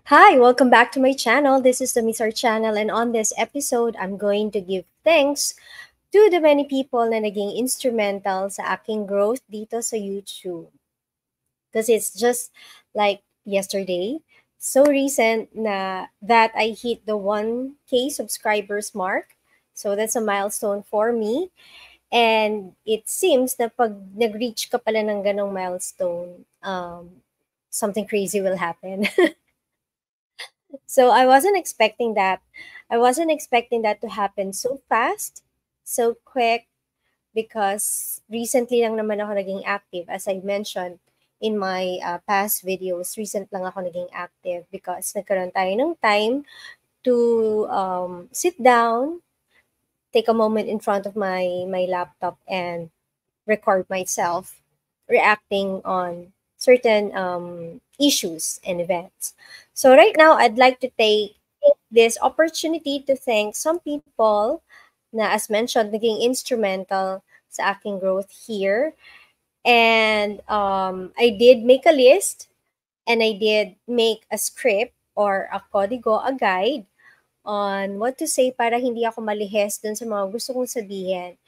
Hi, welcome back to my channel. This is the Misar channel, and on this episode, I'm going to give thanks to the many people na naging instrumental sa aking growth dito sa YouTube. Because it's just like yesterday, so recent na that I hit the 1K subscribers mark. So that's a milestone for me. And it seems na pag nag-reach ka pala ng ganong milestone, something crazy will happen. So I wasn't expecting that. I wasn't expecting that to happen so fast, so quick, because recently lang naman ako naging active. As I mentioned in my past videos, recent lang ako naging active because nagkaroon tayo ng time to sit down, take a moment in front of my laptop and record myself reacting on certain issues and events. So right now, I'd like to take this opportunity to thank some people na, as mentioned, naging instrumental sa aking growth here. And I did make a list, and I did make a script or a kodigo, a guide on what to say para hindi ako malihis dun sa mga gusto kong sabihin.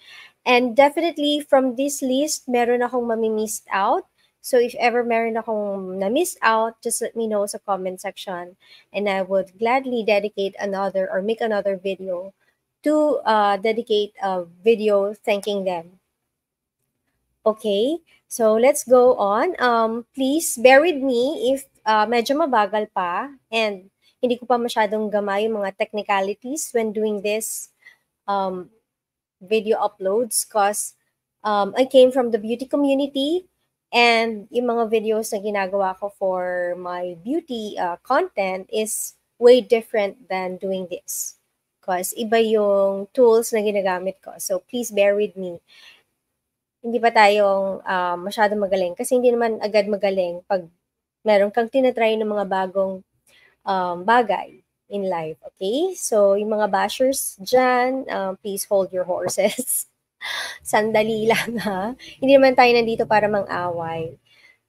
And definitely from this list, meron akong missed out. So if ever meron akong na-miss out, just let me know sa comment section. And I would gladly dedicate another or make another video to dedicate a video thanking them. Okay, so let's go on. Please bear with me if medyo mabagal pa and hindi ko pa masyadong gamay yung mga technicalities when doing this um, video uploads because I came from the beauty community, and yung mga videos na ginagawa ko for my beauty content is way different than doing this because iba yung tools na ginagamit ko. So please bear with me. Hindi pa tayong masyadong magaling kasi hindi naman agad magaling pag meron kang tinatry ng mga bagong bagay in life, okay? So, yung mga bashers dyan, please hold your horses. Sandali lang, ha? Hindi naman tayo nandito para mang-away.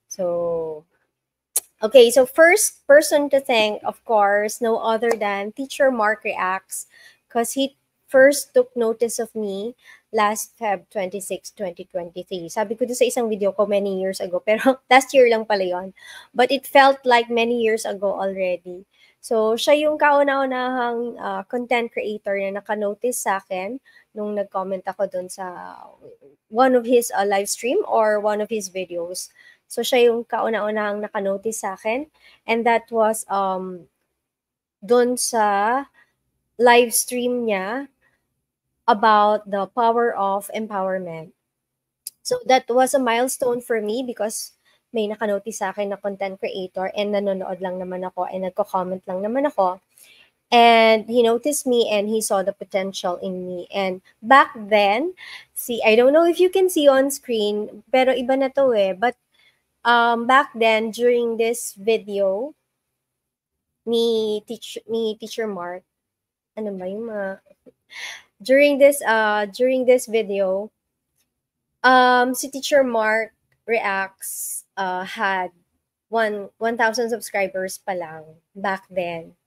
So, okay. So, first person to thank, of course, no other than Teacher Mark Reacts, because he first took notice of me last Feb 26, 2023. Sabi ko doon sa isang video ko many years ago, pero last year lang pala yon. But it felt like many years ago already. So, siya yung kauna-unahang content creator na naka-notice sa akin nung nag-comment ako doon sa one of his live stream or one of his videos. So, siya yung kauna-unahang naka-notice sa akin. And that was doon sa live stream niya about the power of empowerment. So, that was a milestone for me because may naka-notice sa akin na content creator and nanonood lang naman ako and nagko-comment lang naman ako. And he noticed me and he saw the potential in me. And back then, see, I don't know if you can see on screen, pero iba na to eh. But back then, during this video, ni Teacher Mark, ano ba yung mga, during this video, si Teacher Mark Reacts had 1,000 subscribers pa lang back then.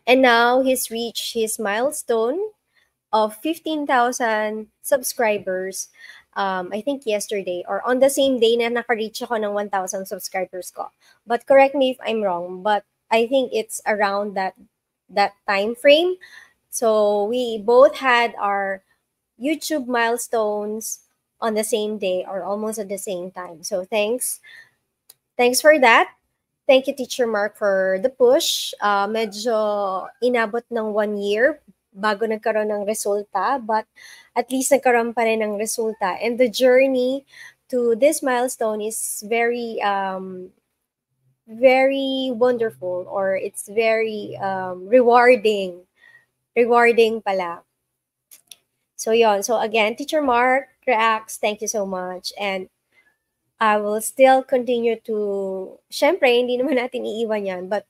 And now he's reached his milestone of 15,000 subscribers. I think yesterday or on the same day na naka-reach ako ng 1,000 subscribers ko. But correct me if I'm wrong, but I think it's around that time frame. So we both had our YouTube milestones on the same day or almost at the same time. So thanks for that. Thank you, Teacher Mark, for the push. Medyo inabot ng 1 year bago nagkaroon ng resulta, but at least nagkaroon pa rin ng resulta. And the journey to this milestone is very, very wonderful, or it's very rewarding. Rewarding pala. So yon. So again, Teacher Mark Reacts, thank you so much. And I will still continue to, syempre, hindi naman natin iiwan yan, but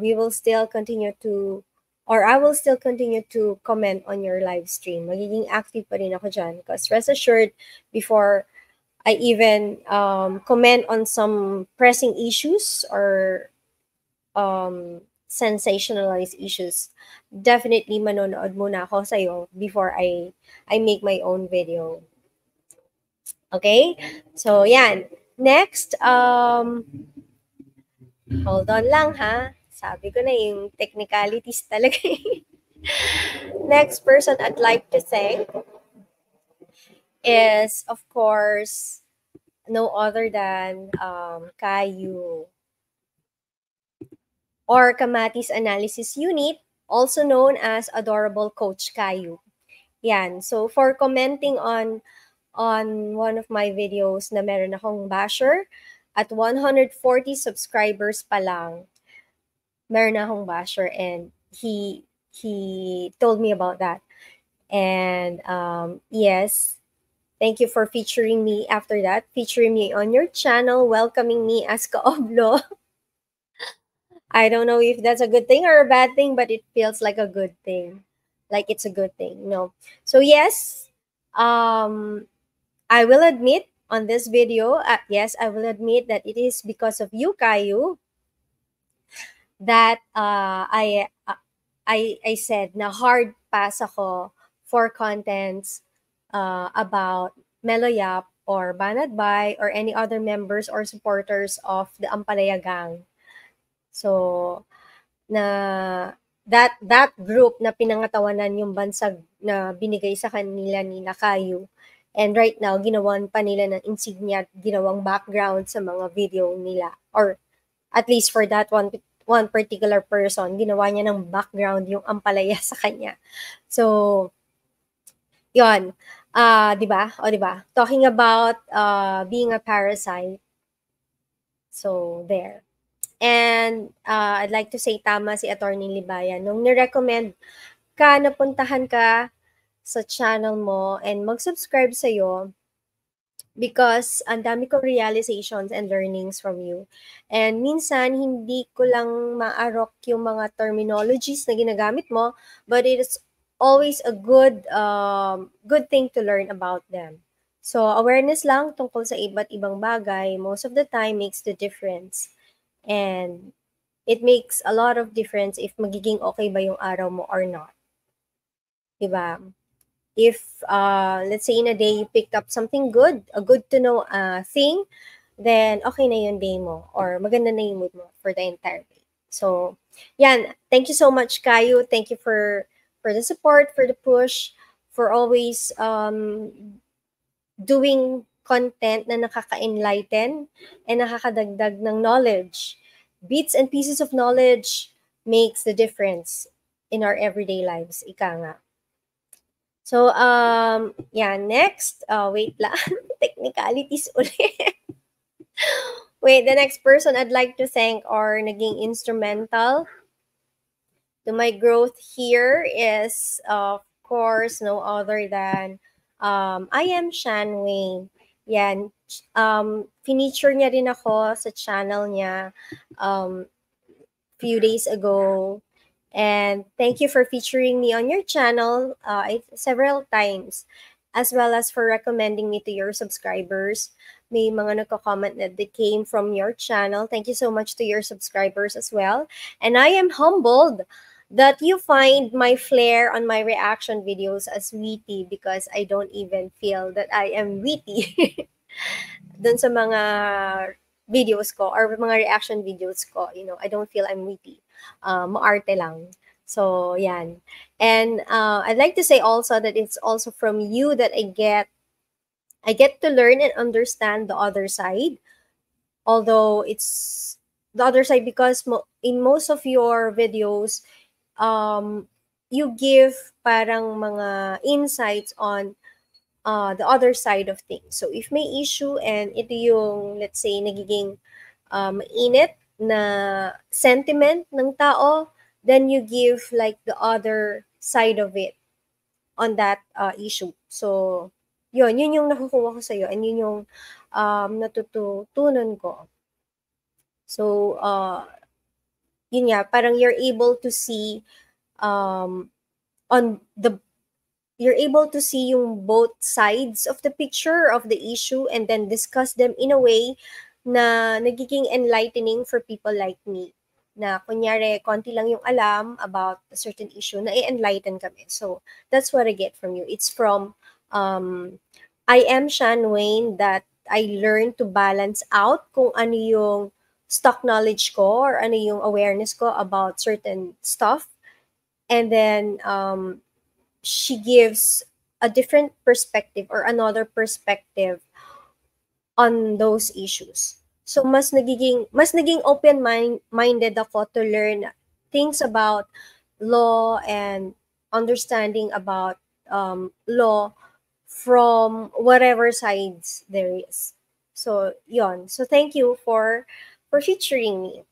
we will still continue to, or I will still continue to comment on your live stream. Magiging active pa rin ako dyan because rest assured, before I even comment on some pressing issues or sensationalized issues, definitely manonood muna ako sa'yo before I make my own video. Okay? So, yan. Next, hold on lang ha. Sabi ko na yung technicalities talaga. Next person I'd like to thank is, of course, no other than Caillou or Kamatis Analysis Unit, also known as Adorable Coach Caillou. Yan. So, for commenting on one of my videos na meron akong basher, at 140 subscribers pa lang, meron akong basher, and he told me about that. And yes, thank you for featuring me after that, featuring me on your channel, welcoming me as Kaoblo. I don't know if that's a good thing or a bad thing, but it feels like a good thing. Like it's a good thing, no? So yes, I will admit on this video, yes, I will admit that it is because of you, Caillou, that I said na hard pass ako for contents about Meloyap or Banat Bay or any other members or supporters of the Ampalaya Gang. So, na that group na pinangatawanan yung bansag na binigay sa kanila ni Caillou. And right now, ginawan pa nila ng insignia at ginawang background sa mga video nila. Or at least for that one particular person, ginawa niya ng background yung ampalaya sa kanya. So, yon. 'Di ba? O 'di ba? Talking about being a parasite. So, there. And I'd like to say tama si Attorney Libayan. Nung nirecommend ka, napuntahan ka sa channel mo and mag-subscribe sa'yo because ang dami kong realizations and learnings from you. And minsan, hindi ko lang maarok yung mga terminologies na ginagamit mo, but it is always a good thing to learn about them. So, awareness lang tungkol sa iba't ibang bagay, most of the time makes the difference. And it makes a lot of difference if magiging okay ba yung araw mo or not. Diba? If, let's say in a day, you picked up something good, a good to know thing, then okay na yung day mo or maganda na yung mood mo for the entire day. So, yan. Thank you so much, Caillou. Thank you for the support, for the push, for always doing content na nakaka-enlighten and nakakadagdag ng knowledge. Bits and pieces of knowledge makes the difference in our everyday lives. Ika nga. So, yeah, next. Wait lang. Technicalities ulit. Wait, the next person I'd like to thank or naging instrumental to my growth here is, of course, no other than I am Shan Wayne. Yan. Feature niya rin ako sa channel niya few days ago. And thank you for featuring me on your channel several times, as well as for recommending me to your subscribers. May mga nagko-comment that they came from your channel. Thank you so much to your subscribers as well. And I am humbled that you find my flair on my reaction videos as witty because I don't even feel that I am witty. Dun sa mga videos ko or mga reaction videos ko, I don't feel I'm witty. Maarte lang. So, yan. And I'd like to say also that it's also from you that I get to learn and understand the other side. Although it's the other side because in most of your videos, you give parang mga insights on the other side of things. So, if may issue and ito yung, let's say, nagiging mainit na sentiment ng tao, then you give like the other side of it on that issue. So, yun yung nakukuha ko sa'yo and yun yung natututunan ko. So, yun nga, parang you're able to see you're able to see yung both sides of the picture of the issue and then discuss them in a way na nagiging enlightening for people like me. na kunyari konti lang yung alam about a certain issue, na i-enlighten kami. So that's what I get from you. It's from I am Shan Wayne, that I learned to balance out kung ano yung stock knowledge ko or ano yung awareness ko about certain stuff. And then she gives a different perspective or another perspective on those issues. So mas naging open-minded ako to learn things about law and understanding about law from whatever sides there is. So yon. So thank you for featuring me.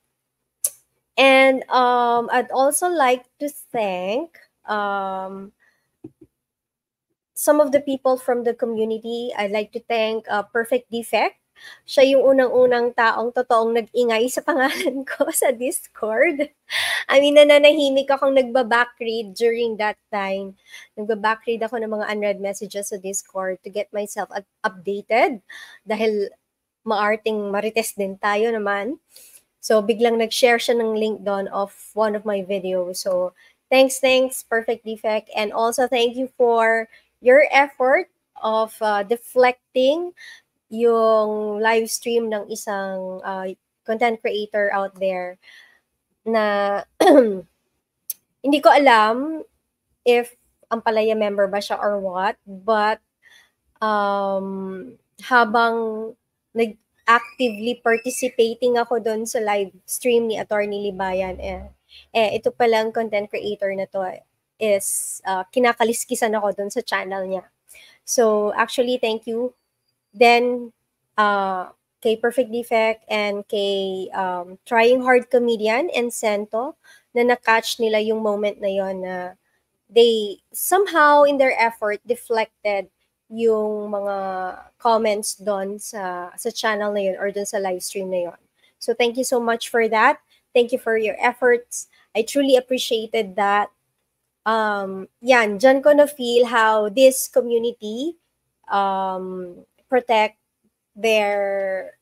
And I'd also like to thank some of the people from the community. I'd like to thank Perfect Defect. Siya yung unang-unang taong totoong nag-ingay sa pangalan ko sa Discord. I mean, nananahimik akong nagba-backread during that time. Nagba-backread ako ng mga unread messages sa Discord to get myself updated. Dahil maarting marites din tayo naman. So, biglang nag-share siya ng link doon of one of my videos. So, thanks, Perfect Defect. And also, thank you for your effort of deflecting yung live stream ng isang content creator out there na hindi ko alam if Ampalaya member ba siya or what, but habang actively participating ako doon sa live stream ni Attorney Libayan, ito palang content creator na to is kinakaliskisan ako doon sa channel niya. So actually, thank you. Then kay Perfect Defect and kay Trying Hard Comedian and Sento, na na-catch nila yung moment na yon, na they somehow in their effort deflected yung mga comments doon sa channel na yun or doon sa live stream na yun. So thank you so much for that. Thank you for your efforts. I truly appreciated that. Yan, dyan ko na feel how this community protect their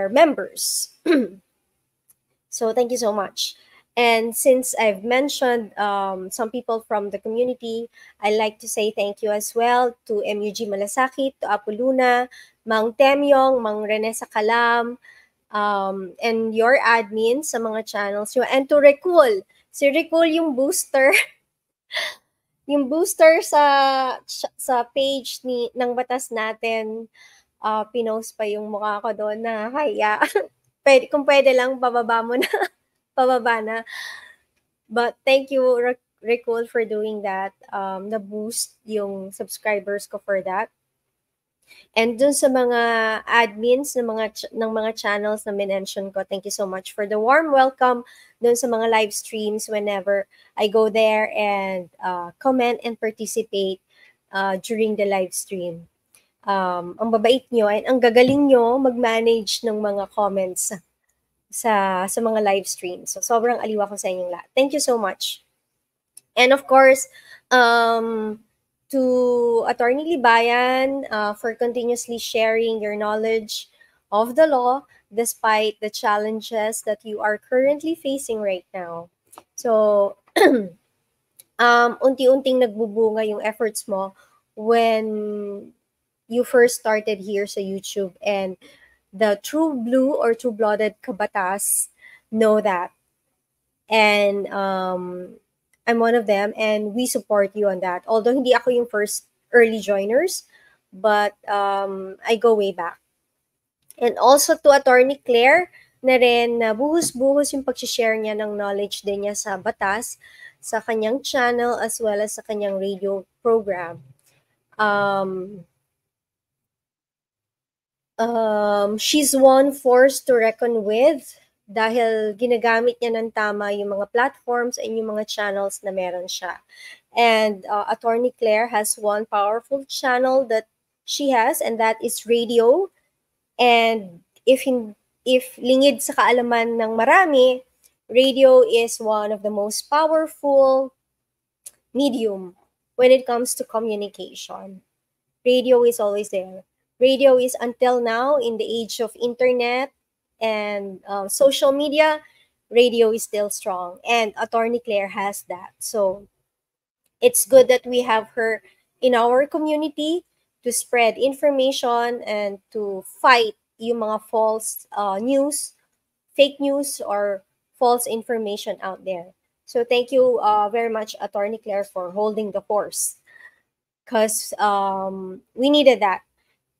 members. So thank you so much. And since I've mentioned some people from the community, I'd like to say thank you as well to MUG Malasakit, to Apoluna, Mang Temyong, Mang Rene Sakalam, and your admins sa mga channels nyo. And to Recul. Si Recul yung booster. Yung booster sa page ng Batas Natin, pinost pa yung mukha ko doon na haya. Kung pwede lang, pababa mo na. Pababa na. But thank you, Recul, for doing that. Na-boost yung subscribers ko for that. And dun sa mga admins ng mga channels na minention ko, thank you so much for the warm welcome dun sa mga live streams whenever I go there and comment and participate during the live stream. Ang babait nyo and ang gagaling nyo mag-manage ng mga comments sa mga live streams. So, sobrang aliw ako sa inyong lahat. Thank you so much. And of course, to Attorney Libayan for continuously sharing your knowledge of the law despite the challenges that you are currently facing right now. So, unti-unting nagbubunga yung efforts mo when you first started here sa YouTube, and the true blue or true-blooded kabatas know that. And I'm one of them, and we support you on that. Although hindi ako yung first early joiners, but I go way back. And also to Attorney Claire, na rin na buhos-buhos yung pag-share niya ng knowledge din niya sa batas, sa kanyang channel, as well as sa kanyang radio program. She's one force to reckon with dahil ginagamit niya ng tama yung mga platforms and yung mga channels na meron siya. And Attorney Claire has one powerful channel that she has, and that is radio. And if lingid sa kaalaman ng marami, radio is one of the most powerful medium when it comes to communication. Radio is always there. Radio is, until now, in the age of internet and social media, radio is still strong, and Attorney Claire has that. So it's good that we have her in our community to spread information and to fight yung mga false news, fake news, or false information out there. So thank you very much, Attorney Claire, for holding the force, because we needed that.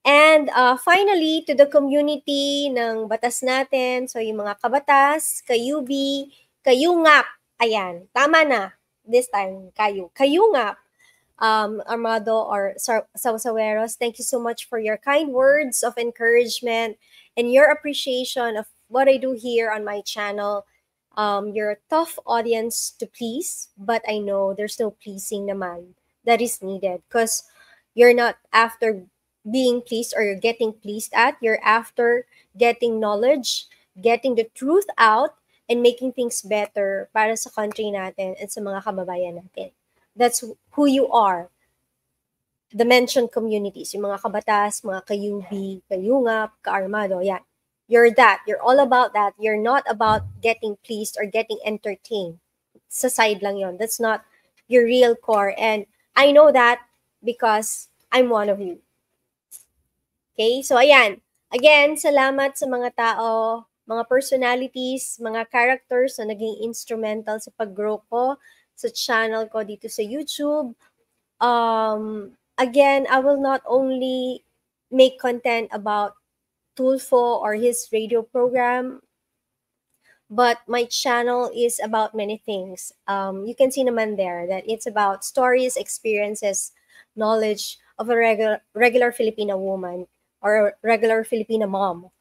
And finally, to the community ng batas natin, so yung mga kabatas, kayubi, kayungap, ayan, tama na, this time, kayungap, Armado or Sausaweros, thank you so much for your kind words of encouragement and your appreciation of what I do here on my channel. You're a tough audience to please, but I know there's no pleasing naman that is needed, because you're not after being pleased or you're getting pleased at. You're after getting knowledge, getting the truth out, and making things better para sa country natin and sa mga kababayan natin. That's who you are. The mentioned communities, yung mga kabatas, mga kayubi, kayungap, kaarmado, yan. You're that. You're all about that. You're not about getting pleased or getting entertained. Sa side lang yon. That's not your real core. And I know that because I'm one of you. Okay? So, ayan. Again, salamat sa mga tao, mga personalities, mga characters na naging instrumental sa pag-grow ko sa channel ko dito sa YouTube. Again, I will not only make content about Tulfo or his radio program, but my channel is about many things. You can see naman there that it's about stories, experiences, knowledge of a regular Filipina woman or a regular Filipina mom.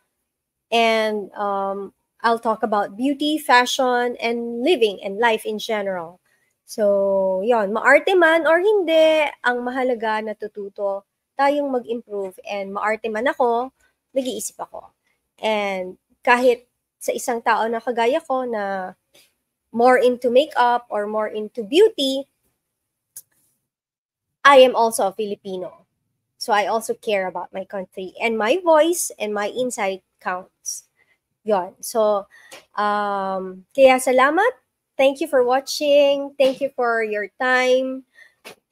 And I'll talk about beauty, fashion, and living and life in general. So, yon, maarte man or hindi, ang mahalaga natututo tayong mag-improve, and maarte man ako, nag-iisip ako. And kahit sa isang tao na kagaya ko na more into makeup or more into beauty, I am also a Filipino. So I also care about my country, and my voice and my insight counts. Yon. So, kaya salamat. Thank you for watching. Thank you for your time.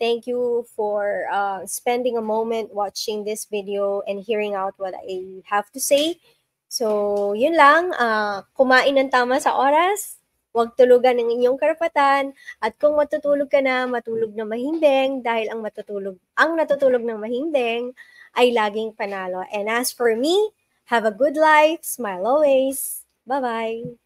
Thank you for spending a moment watching this video and hearing out what I have to say. So, yun lang. Kumain ng tama sa oras. Huwag tulugan ng inyong karapatan. At kung matutulog ka na, matulog na mahimbing, dahil ang natutulog ng mahimbing ay laging panalo. And as for me, have a good life. Smile always. Bye-bye.